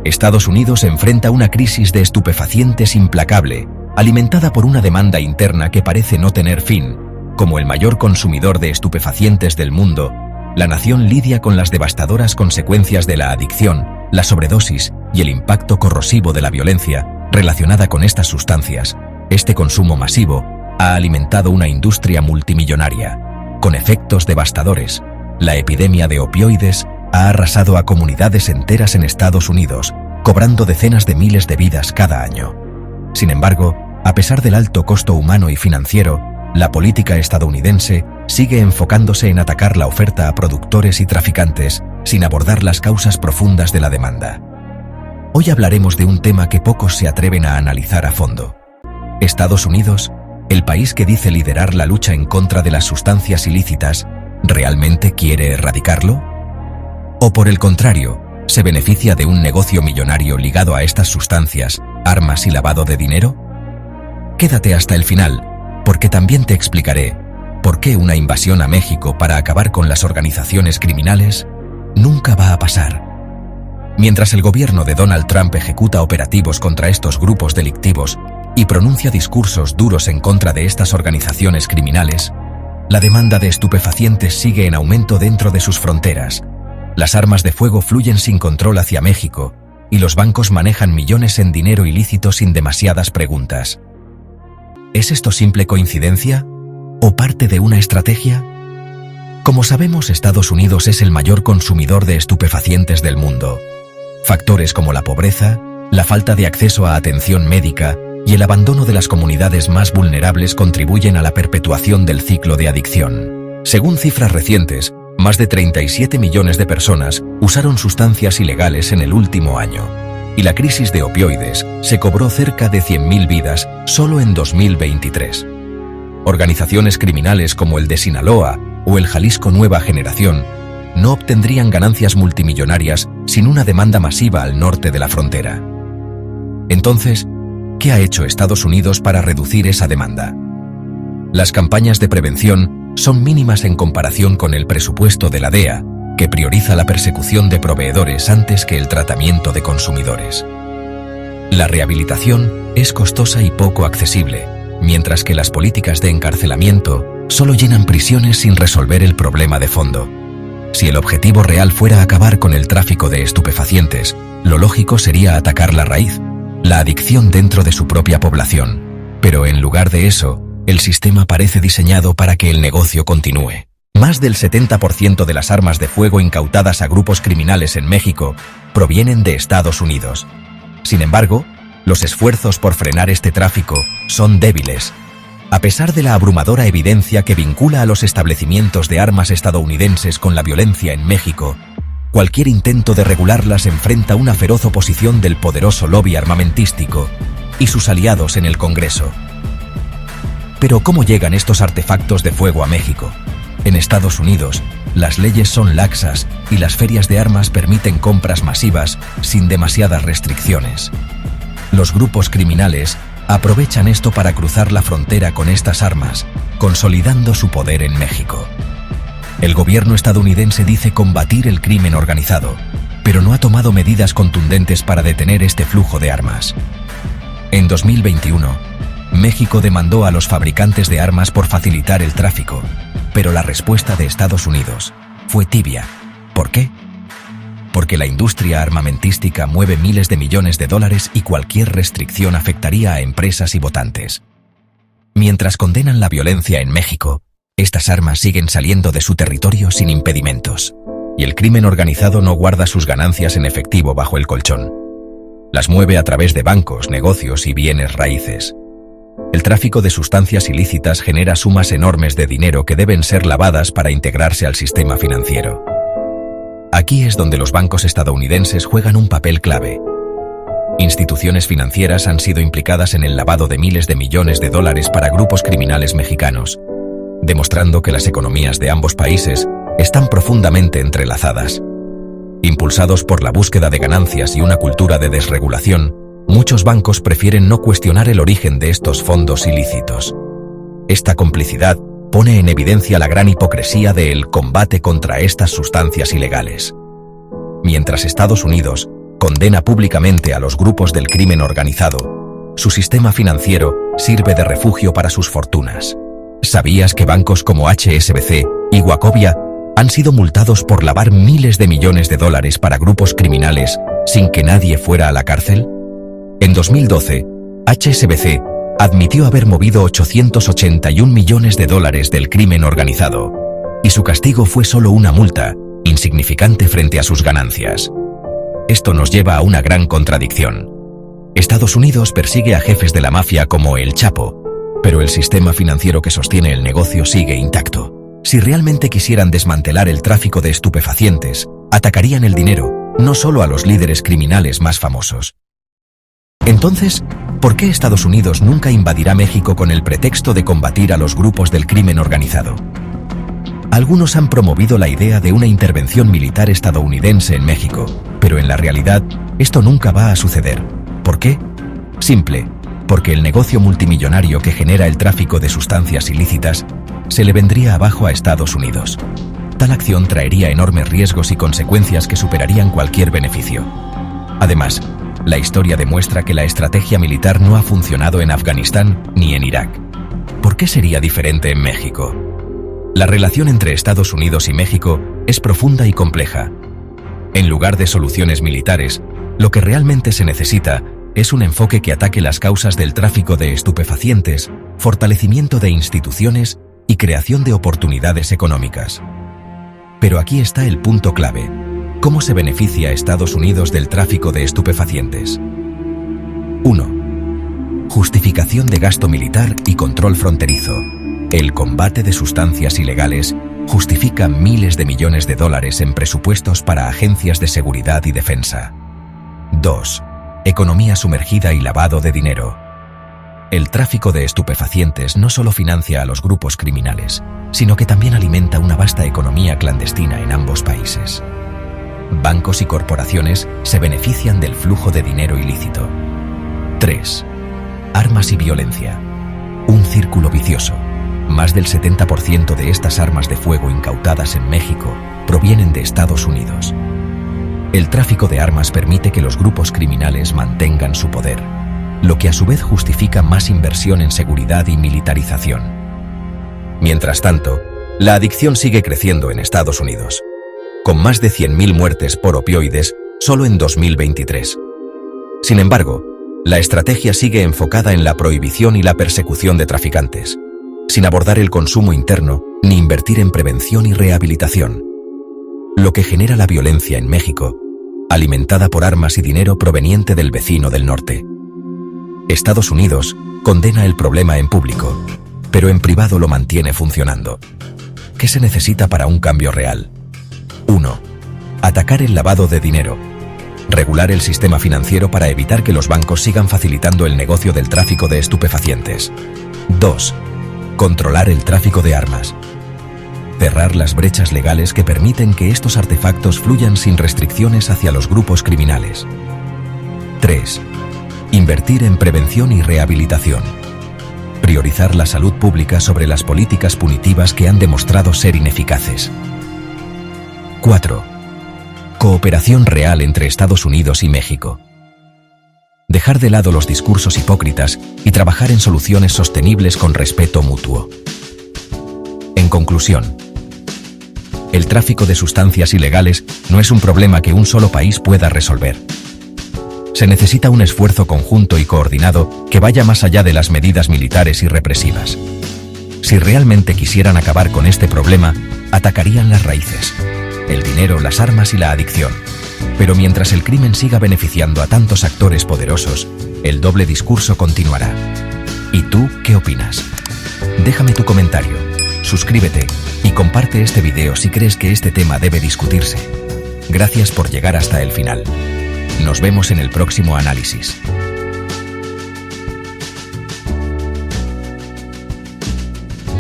Estados Unidos enfrenta una crisis de estupefacientes implacable, alimentada por una demanda interna que parece no tener fin. Como el mayor consumidor de estupefacientes del mundo, la nación lidia con las devastadoras consecuencias de la adicción, la sobredosis y el impacto corrosivo de la violencia relacionada con estas sustancias. Este consumo masivo ha alimentado una industria multimillonaria, con efectos devastadores. La epidemia de opioides ha arrasado a comunidades enteras en Estados Unidos, cobrando decenas de miles de vidas cada año. Sin embargo, a pesar del alto costo humano y financiero, la política estadounidense sigue enfocándose en atacar la oferta a productores y traficantes, sin abordar las causas profundas de la demanda. Hoy hablaremos de un tema que pocos se atreven a analizar a fondo. Estados Unidos, el país que dice liderar la lucha en contra de las sustancias ilícitas, ¿realmente quiere erradicarlo? ¿O por el contrario, se beneficia de un negocio millonario ligado a estas sustancias, armas y lavado de dinero? Quédate hasta el final, porque también te explicaré por qué una invasión a México para acabar con las organizaciones criminales nunca va a pasar. Mientras el gobierno de Donald Trump ejecuta operativos contra estos grupos delictivos y pronuncia discursos duros en contra de estas organizaciones criminales, la demanda de estupefacientes sigue en aumento dentro de sus fronteras. Las armas de fuego fluyen sin control hacia México y los bancos manejan millones en dinero ilícito sin demasiadas preguntas. ¿Es esto simple coincidencia o parte de una estrategia? Como sabemos, Estados Unidos es el mayor consumidor de estupefacientes del mundo. Factores como la pobreza, la falta de acceso a atención médica y el abandono de las comunidades más vulnerables contribuyen a la perpetuación del ciclo de adicción. Según cifras recientes, más de 37 millones de personas usaron sustancias ilegales en el último año, y la crisis de opioides se cobró cerca de 100.000 vidas solo en 2023. Organizaciones criminales como el de Sinaloa o el Jalisco Nueva Generación no obtendrían ganancias multimillonarias sin una demanda masiva al norte de la frontera. Entonces, ¿qué ha hecho Estados Unidos para reducir esa demanda? Las campañas de prevención son mínimas en comparación con el presupuesto de la DEA, que prioriza la persecución de proveedores antes que el tratamiento de consumidores. La rehabilitación es costosa y poco accesible, mientras que las políticas de encarcelamiento solo llenan prisiones sin resolver el problema de fondo. Si el objetivo real fuera acabar con el tráfico de estupefacientes, lo lógico sería atacar la raíz, la adicción dentro de su propia población. Pero en lugar de eso, el sistema parece diseñado para que el negocio continúe. Más del 70% de las armas de fuego incautadas a grupos criminales en México provienen de Estados Unidos. Sin embargo, los esfuerzos por frenar este tráfico son débiles. A pesar de la abrumadora evidencia que vincula a los establecimientos de armas estadounidenses con la violencia en México, cualquier intento de regularlas enfrenta una feroz oposición del poderoso lobby armamentístico y sus aliados en el Congreso. Pero ¿cómo llegan estos artefactos de fuego a México? En Estados Unidos, las leyes son laxas y las ferias de armas permiten compras masivas sin demasiadas restricciones. Los grupos criminales aprovechan esto para cruzar la frontera con estas armas, consolidando su poder en México. El gobierno estadounidense dice combatir el crimen organizado, pero no ha tomado medidas contundentes para detener este flujo de armas. En 2021, México demandó a los fabricantes de armas por facilitar el tráfico, pero la respuesta de Estados Unidos fue tibia. ¿Por qué? Porque la industria armamentística mueve miles de millones de dólares y cualquier restricción afectaría a empresas y votantes. Mientras condenan la violencia en México, estas armas siguen saliendo de su territorio sin impedimentos, y el crimen organizado no guarda sus ganancias en efectivo bajo el colchón. Las mueve a través de bancos, negocios y bienes raíces. El tráfico de sustancias ilícitas genera sumas enormes de dinero que deben ser lavadas para integrarse al sistema financiero. Aquí es donde los bancos estadounidenses juegan un papel clave. Instituciones financieras han sido implicadas en el lavado de miles de millones de dólares para grupos criminales mexicanos, demostrando que las economías de ambos países están profundamente entrelazadas. Impulsados por la búsqueda de ganancias y una cultura de desregulación, muchos bancos prefieren no cuestionar el origen de estos fondos ilícitos. Esta complicidad pone en evidencia la gran hipocresía del combate contra estas sustancias ilegales. Mientras Estados Unidos condena públicamente a los grupos del crimen organizado. Su sistema financiero sirve de refugio para sus fortunas. ¿Sabías que bancos como HSBC y Wachovia han sido multados por lavar miles de millones de dólares para grupos criminales sin que nadie fuera a la cárcel? En 2012, HSBC admitió haber movido 881 millones de dólares del crimen organizado, y su castigo fue solo una multa, insignificante frente a sus ganancias. Esto nos lleva a una gran contradicción. Estados Unidos persigue a jefes de la mafia como el Chapo, pero el sistema financiero que sostiene el negocio sigue intacto. Si realmente quisieran desmantelar el tráfico de estupefacientes, atacarían el dinero, no solo a los líderes criminales más famosos. Entonces, ¿por qué Estados Unidos nunca invadirá México con el pretexto de combatir a los grupos del crimen organizado? Algunos han promovido la idea de una intervención militar estadounidense en México, pero en la realidad, esto nunca va a suceder. ¿Por qué? Simple, porque el negocio multimillonario que genera el tráfico de sustancias ilícitas se le vendría abajo a Estados Unidos. Tal acción traería enormes riesgos y consecuencias que superarían cualquier beneficio. Además, la historia demuestra que la estrategia militar no ha funcionado en Afganistán ni en Irak. ¿Por qué sería diferente en México? La relación entre Estados Unidos y México es profunda y compleja. En lugar de soluciones militares, lo que realmente se necesita es un enfoque que ataque las causas del tráfico de estupefacientes, fortalecimiento de instituciones y creación de oportunidades económicas. Pero aquí está el punto clave. ¿Cómo se beneficia a Estados Unidos del tráfico de estupefacientes? 1. Justificación de gasto militar y control fronterizo. El combate de sustancias ilegales justifica miles de millones de dólares en presupuestos para agencias de seguridad y defensa. 2. Economía sumergida y lavado de dinero. El tráfico de estupefacientes no solo financia a los grupos criminales, sino que también alimenta una vasta economía clandestina en ambos países. Bancos y corporaciones se benefician del flujo de dinero ilícito. 3. Armas y violencia. Un círculo vicioso. Más del 70% de estas armas de fuego incautadas en México provienen de Estados Unidos. El tráfico de armas permite que los grupos criminales mantengan su poder, lo que a su vez justifica más inversión en seguridad y militarización. Mientras tanto, la adicción sigue creciendo en Estados Unidos, con más de 100.000 muertes por opioides solo en 2023. Sin embargo, la estrategia sigue enfocada en la prohibición y la persecución de traficantes, sin abordar el consumo interno ni invertir en prevención y rehabilitación, lo que genera la violencia en México, alimentada por armas y dinero proveniente del vecino del norte. Estados Unidos condena el problema en público, pero en privado lo mantiene funcionando. ¿Qué se necesita para un cambio real? 1. Atacar el lavado de dinero. Regular el sistema financiero para evitar que los bancos sigan facilitando el negocio del tráfico de estupefacientes. 2. Controlar el tráfico de armas. Cerrar las brechas legales que permiten que estos artefactos fluyan sin restricciones hacia los grupos criminales. 3. Invertir en prevención y rehabilitación. Priorizar la salud pública sobre las políticas punitivas que han demostrado ser ineficaces. 4. Cooperación real entre Estados Unidos y México. Dejar de lado los discursos hipócritas y trabajar en soluciones sostenibles con respeto mutuo. En conclusión, el tráfico de sustancias ilegales no es un problema que un solo país pueda resolver. Se necesita un esfuerzo conjunto y coordinado que vaya más allá de las medidas militares y represivas. Si realmente quisieran acabar con este problema, atacarían las raíces: el dinero, las armas y la adicción. Pero mientras el crimen siga beneficiando a tantos actores poderosos, el doble discurso continuará. ¿Y tú qué opinas? Déjame tu comentario, suscríbete y comparte este video si crees que este tema debe discutirse. Gracias por llegar hasta el final. Nos vemos en el próximo análisis.